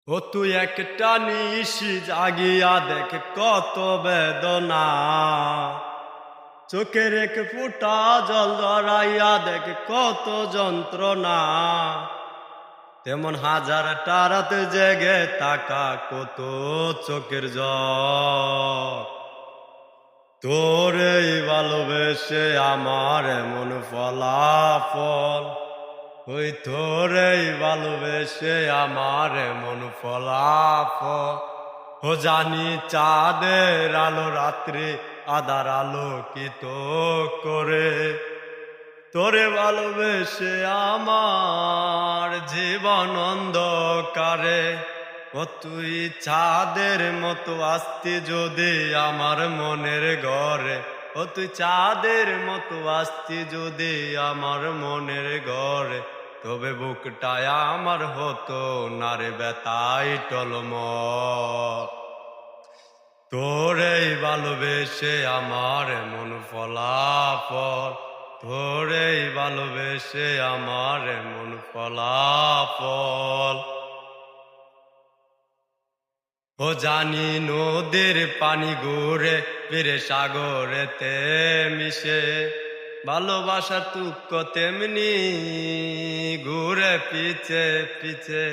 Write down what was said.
ও তুই একটা নিশি জাগিয়া দেখ কত বেদনা, চোখের এক ফুটা জল ধরাইয়া দেখ কত যন্ত্রণা। তেমন হাজারটা রাত জেগে তাকা কত চোখের জল। তোরে ভালোবেসে আমার এমন ফলাফল, ওই তোরে ভালোবেসে আমার এমন ফলাফল। ও জানি চাঁদের আলো রাত্রি আধার আলোকিত করে, তোরে ভালোবেসে আমার জীবন অন্ধকারে। ও তুই চাঁদের মতো আসতি যদি আমার মনের ঘরে, ও তুই চাঁদের মতো আসতি যদি আমার মনের ঘরে, তবে বুকটায় আমার হতো না রে ব্যথায় টলমল। তোরে ভালোবেসে আমার এমন ফলাফল, তোরে ভালোবেসে আমার এমন ফলাফল। ও জানি নদীর পানি ঘুরে ফিরে সাগরেতে মিশে, ভালোবাসার তুক্ক তেমনি ঘুরে পিছে পিছে।